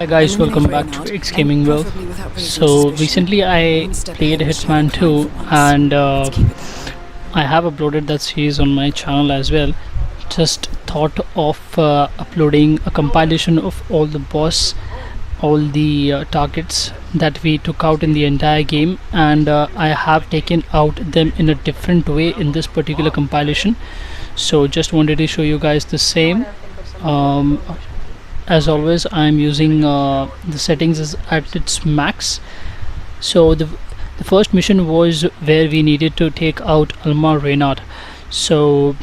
Hi guys, welcome back to XGamingWolf. So recently I played Hitman 2 and I have uploaded that series on my channel as well. Just thought of uploading a compilation of all the boss, all the targets that we took out in the entire game, and I have taken out them in a different way in this particular compilation. So just wanted to show you guys the same. As always, I'm using the settings is at its max. So the first mission was where we needed to take out Alma Reynard. So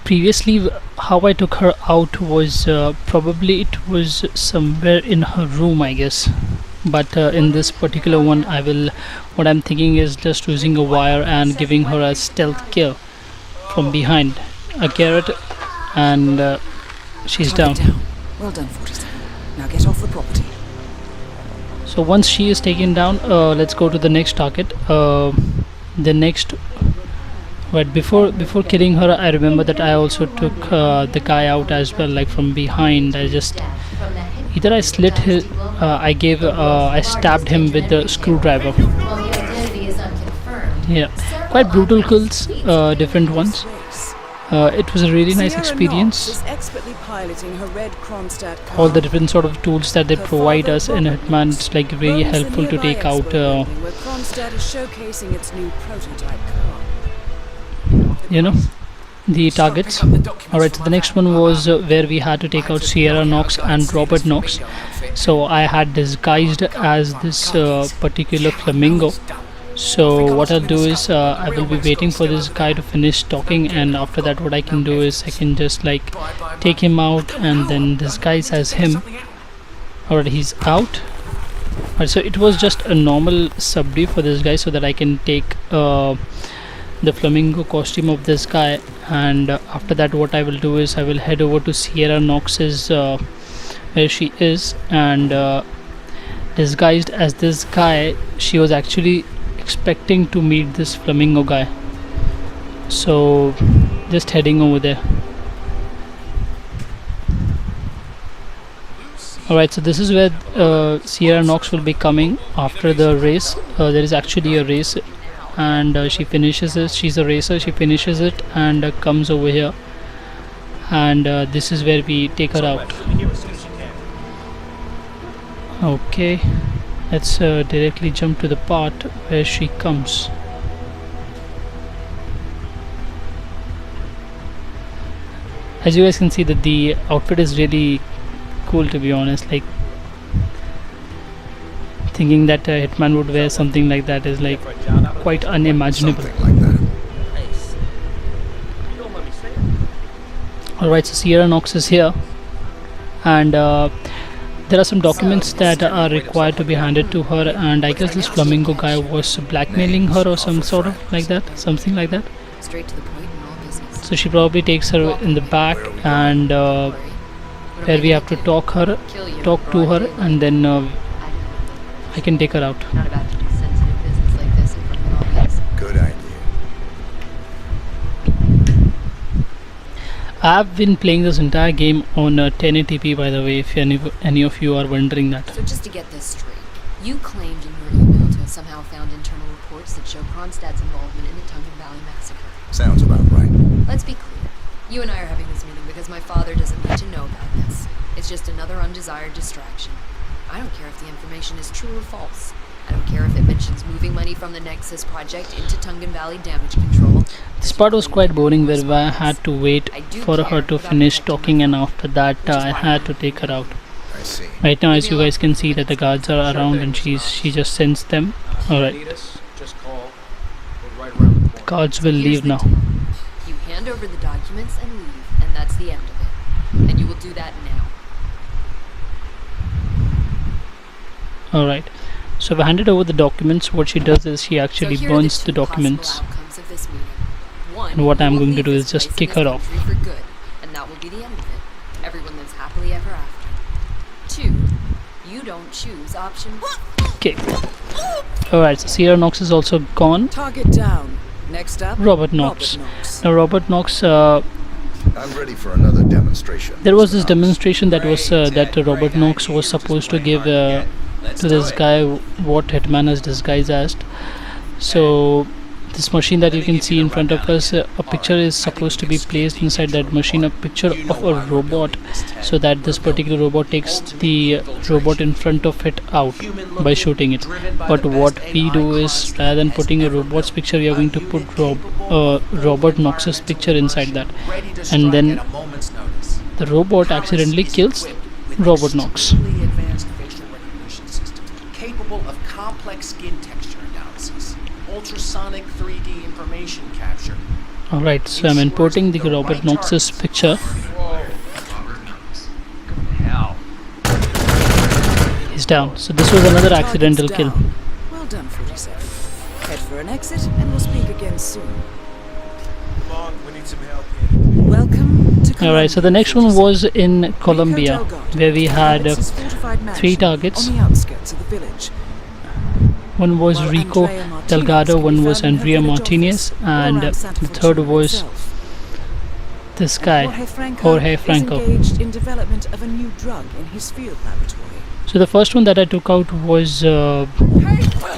previously how I took her out was probably it was somewhere in her room, I guess. But in this particular one, what I'm thinking is just using a wire and giving her a stealth kill from behind a garret, and she's down. Well done, 47. Now get off the property. So once she is taken down, let's go to the next target. The next, but before killing her, I remember that I also took the guy out as well, like from behind. I just either I slit his, I stabbed him with the screwdriver. Yeah, quite brutal kills, different ones. It was a really nice experience. All the different sort of tools that they provide us in Hitman, it's like really helpful to take out the targets. Alright, so the next one was where we had to take out Sierra Knox and Robert Knox. So I had disguised as this particular flamingo. So what I'll do is I will be waiting for this guy to finish talking, and after that what I can do is I can just like take him out and then disguise as him. Alright, he's out. Alright, so it was just a normal subdue for this guy so that I can take the flamingo costume of this guy, and after that what I will do is I will head over to Sierra Knox's where she is, and disguised as this guy. She was actually expecting to meet this flamingo guy, so just heading over there. Alright, so this is where Sierra Knox will be coming after the race. There is actually a race, and she finishes it. She's a racer, she finishes it and comes over here, and this is where we take her out. Okay, let's directly jump to the part where she comes. As you guys can see that the outfit is really cool, to be honest. Like thinking that Hitman would wear something like that is like quite unimaginable. Alright, so Sierra Knox is here, and there are some documents that are required to be handed to her, and I guess this flamingo guy was blackmailing her or some sort of like that, something like that. Straight to the point in all business. So she probably takes her in the back, and where we have to talk to her, and then I can take her out. Not about to do sensitive business like this in front of all these. Good idea. I've been playing this entire game on 1080p, by the way, if any of you are wondering that. So just to get this straight, you claimed in your email to have somehow found internal reports that show Kronstadt's involvement in the Tungan Valley massacre. Sounds about right. Let's be clear. You and I are having this meeting because my father doesn't need to know about this. It's just another undesired distraction. I don't care if the information is true or false. I don't care if it mentions moving money from the Nexus project into Tungan Valley damage control. This part was quite boring, where I had to wait for her to finish talking, and after that I had to take her out. I see. Right now, as you guys can see, that the guards are around, and she just sends them. Alright, the guards will leave now. You hand over the documents and leave, and that's the end of it. And you will do that now. Alright, so I've handed over the documents. What she does is she actually burns the documents, and what I'm going to do is just kick her off. For good, and that will be the end of it. Everyone lives happily ever after. 2. You don't choose option 1. Okay. Alright, so Sierra Knox is also gone. Target down. Next up, Robert Knox. Now Robert Knox, I'm ready for another demonstration. There was this Mr. Knox. demonstration that was that Robert Knox was supposed to give to this guy what Hitman has disguised as. So this machine that you can see in front of us, a picture is supposed to be placed inside that machine, a picture of a robot, so that this particular robot takes the robot in front of it out by shooting it. But what we do is, rather than putting a robot's picture, we are going to put Robert Knox's picture inside that, and then the robot accidentally kills Robert Knox. Advanced facial recognition system capable of complex skin texture analysis, ultrasonic 3D information capture. Alright, so I'm importing the Robert Knox's picture. He's down. So this was another accidental kill. Down. Well done, 47. Head for an exit, and we'll speak again soon. Come on, we need some help here. Welcome to Colombia. Alright, so the next one was in Colombia, Rico Delgado. where we had Alex is fortified 3 mansion targets. on the outskirts of the village. One was While Rico Andrea Martinez Delgado, can be one was found in her Andrea village Martinez, office, or and around Santa the third Fortuna was itself. this guy, Jorge Franco. is engaged in development of a new drug in his field laboratory. So the first one that I took out was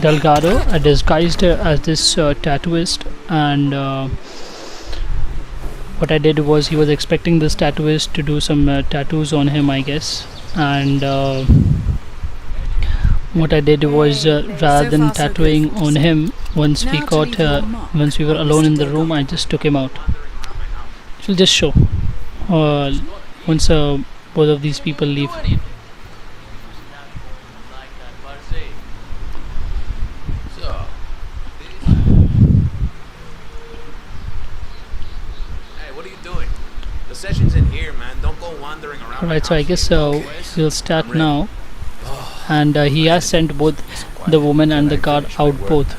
Delgado, disguised as this tattooist, and what I did was, he was expecting this tattooist to do some tattoos on him, I guess, and what I did was, rather than tattooing on him, once we were alone in the room, I just took him out. It will just show once both of these people leave. Session's in here, man. Don't go wandering around. Alright, so I guess we'll start now. And he has sent both the woman and the guard out both.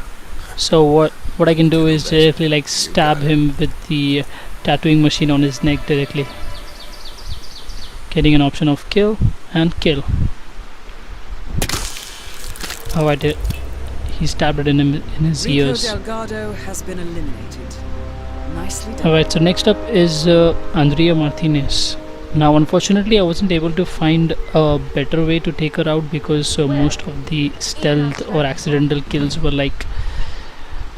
So what I can do is directly like stab him with the tattooing machine on his neck directly, getting an option of kill and kill. Alright, he stabbed it in his Rico ears. Delgado has been eliminated. Nicely done. Alright, so next up is Andrea Martinez. Now unfortunately I wasn't able to find a better way to take her out, because most of the stealth or accidental kills were like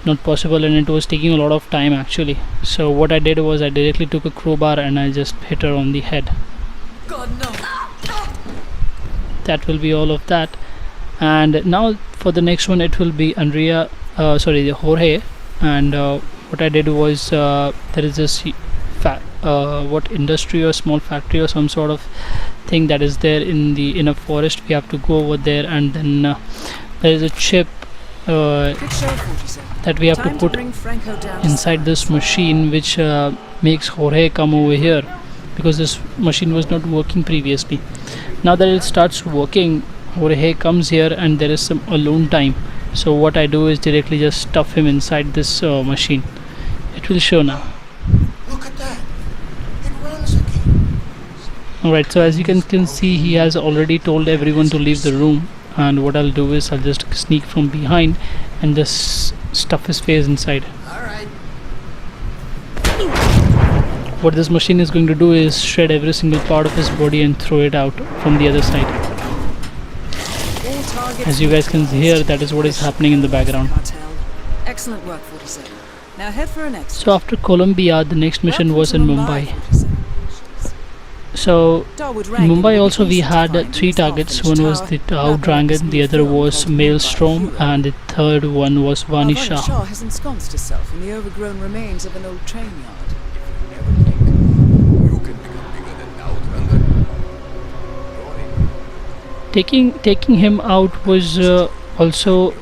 not possible, and it was taking a lot of time actually. So what I did was, I directly took a crowbar and I just hit her on the head. God, no. That will be all of that. And now for the next one, it will be Jorge. And what I did was, there is this what industry or small factory or some sort of thing that is there in a forest. We have to go over there, and then there is a chip that we have to put inside this machine, which makes Jorge come over here, because this machine was not working previously. Now that it starts working, Jorge comes here and there is some alone time. So what I do is directly just stuff him inside this machine. It will show now. Look at that. It runs again. Alright, so as you can see, he has already told everyone to leave the room, and what I'll do is, I'll just sneak from behind and just stuff his face inside. Alright. What this machine is going to do is shred every single part of his body and throw it out from the other side. As you guys can hear, that is what is happening in the background. Excellent work, 47. Now head for an exit. So after Colombia, the next mission was in Mumbai. 47. So Darwood in Rankin will Mumbai be also we easy to had find 3 in its targets. half-finished One was tower. the Tao Now Dragon, the other was Maelstrom, and the third one was Vani Shah Shah. has ensconced herself in the overgrown remains of an old train yard. You can become bigger than Outlander. Taking him out was also,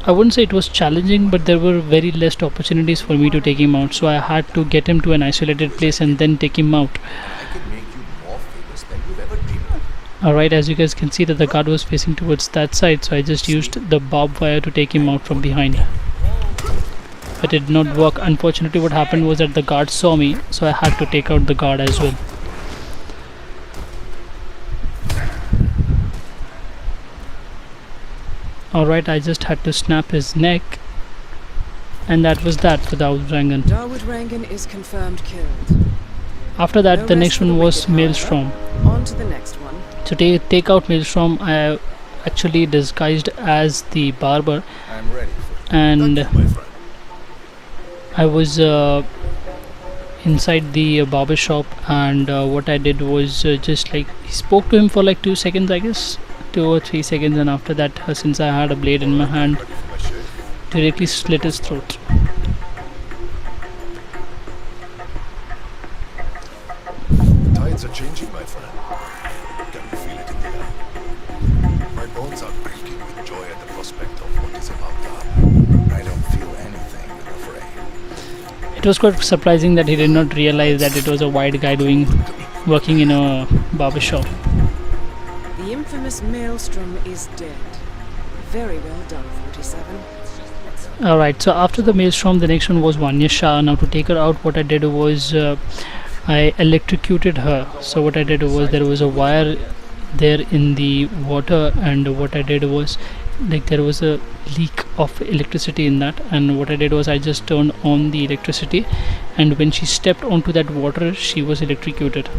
I wouldn't say it was challenging, but there were very less opportunities for me to take him out. So I had to get him to an isolated place and then take him out. I could make you more famous than you've ever dreamed of. Alright, as you guys can see that the guard was facing towards that side, so I just used the barbed wire to take him out from behind. But it did not work. Unfortunately, what happened was that the guard saw me, so I had to take out the guard as well. Alright, I just had to snap his neck, and that was that for Darwood Rangan. Darwood Rankin is confirmed killed. After that, No the rest next for the one was wicked, however. Maelstrom. On to the next one. To take out Maelstrom, I actually disguised as the barber, I'm ready for it. and Thank you, my friend. I was inside the barber shop, and what I did was just like he spoke to him for like 2 seconds, I guess, 2 or 3 seconds, and after that, since I had a blade in my hand, Ready for my shave? directly slit his throat. The tides are changing, my friend. Can you feel it in the air? My bones are creaking with joy at the prospect of what is about to happen. I don't feel anything, I'm afraid. It was quite surprising that he did not realize that it was a white guy working in a barber shop. The infamous Maelstrom is dead. Very well done, 47. Alright, so after the Maelstrom, the next one was Vanya Shah. Now to take her out, what I did was I electrocuted her. So what I did was there was a wire there in the water, and what I did was like there was a leak of electricity in that, and what I did was I just turned on the electricity, and when she stepped onto that water, she was electrocuted.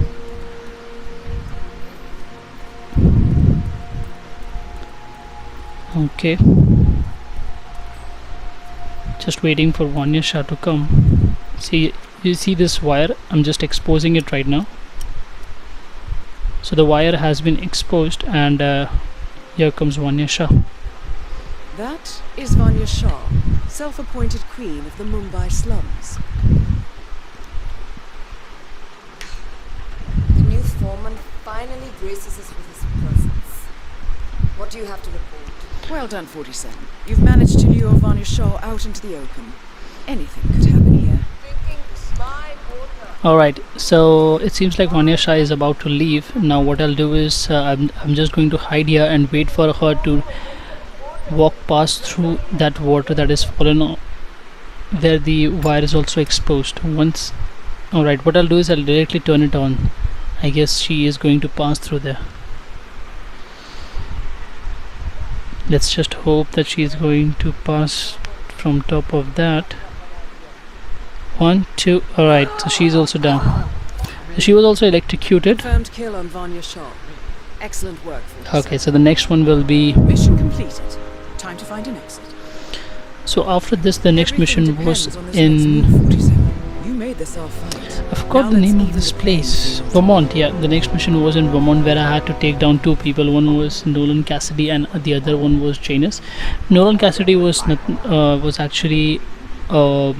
Okay, just waiting for Vanya Shah to come. See, you see this wire? I'm just exposing it right now. So the wire has been exposed, and here comes Vanya Shah. That is Vanya Shah, self-appointed queen of the Mumbai slums. The new foreman finally graces us with his presence. What do you have to report? Well done, 47. You've managed to lure Vanya Shah out into the open. Anything could happen here. Alright, so it seems like Vanya Shah is about to leave. Now what I'll do is I'm just going to hide here and wait for her to walk past through that water that is fallen where the wire is also exposed. Alright, what I'll do is I'll directly turn it on. I guess she is going to pass through there. Let's just hope that she is going to pass from top of that. 1, 2, alright, so she's also down. She was also electrocuted. Confirmed kill on Vanya Shah. Excellent work, 47. Okay, so the next one will be. Mission completed. Time to find an exit. So after this, the next Everything mission was depends on this next in. move, 47. You made this our fight. I forgot Now the let's name of even this the place. pain. Vermont, yeah. The next mission was in Vermont, where I had to take down 2 people. One was Nolan Cassidy, and the other one was Janus. Nolan Cassidy was actually a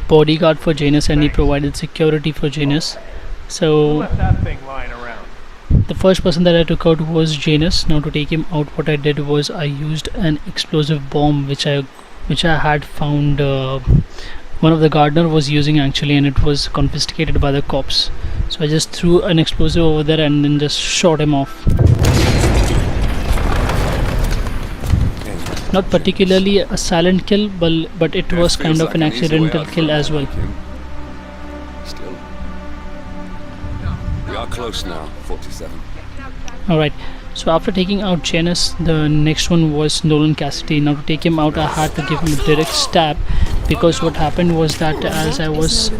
bodyguard for Janus, and he provided security for Janus. So that thing lying around? the first person that I took out was Janus. Now to take him out, what I did was I used an explosive bomb which I had found one of the gardener was using actually, and it was confiscated by the cops. So I just threw an explosive over there and then just shot him off. Not particularly a silent kill, but it was kind of an accidental kill as well. Still. We are close now, 47. Alright, so after taking out Janus, the next one was Nolan Cassidy. Now to take him out, I had to give him a direct stab, because what happened was that as I was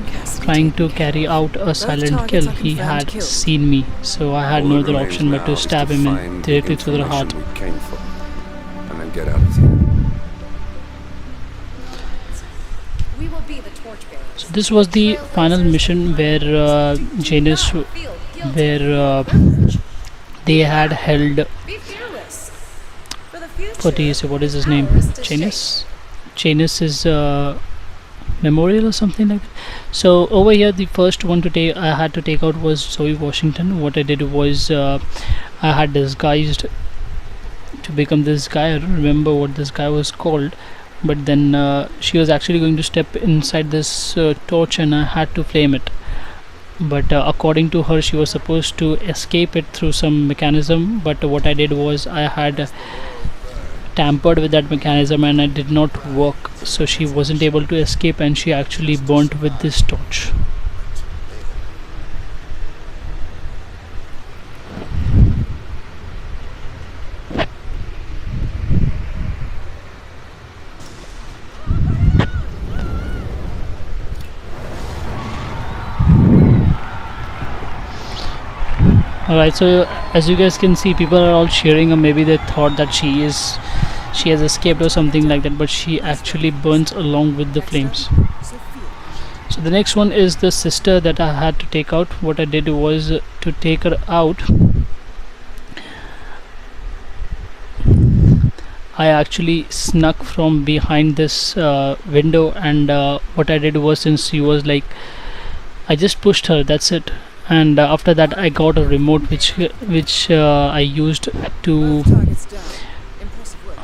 trying to carry out a silent kill, he had seen me, so I had no other option but to stab him in directly through the heart. We came for, and then get out of here. We will be the torchbearers. So this was the final mission where Janus, where they had held Be fearless. For the future. what is his name? Janus is memorial or something like that. So over here, the first one I had to take out was Zoe Washington. What I did was I had disguised to become this guy. I don't remember what this guy was called, but then she was actually going to step inside this torch, and I had to flame it. But according to her, she was supposed to escape it through some mechanism, but what I did was I had tampered with that mechanism and it did not work, so she wasn't able to escape, and she actually burnt with this torch. Alright, so as you guys can see, people are all cheering her. Maybe they thought that she has escaped or something like that, but she actually burns along with the flames. So the next one is the sister that I had to take out. What I did was to take her out, I actually snuck from behind this window, and what I did was, since she was like, I just pushed her, that's it. And after that I got a remote which I used to, Targets down. Impressive work.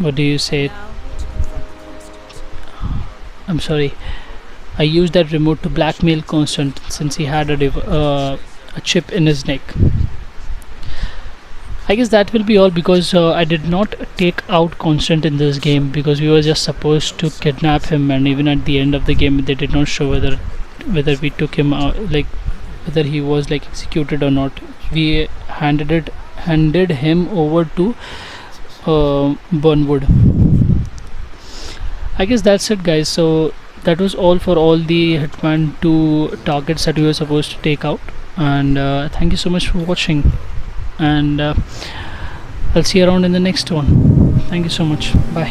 what do you say, Now to confront the constant. I'm sorry, I used that remote to blackmail Constant, since he had a chip in his neck. I guess that will be all, because I did not take out Constant in this game, because we were just supposed to kidnap him, and even at the end of the game they did not show whether we took him out, like whether he was like executed or not. We handed him over to Burnwood. I guess that's it, guys. So that was all for all the Hitman 2 targets that we were supposed to take out, and thank you so much for watching, and I'll see you around in the next one. Thank you so much. Bye.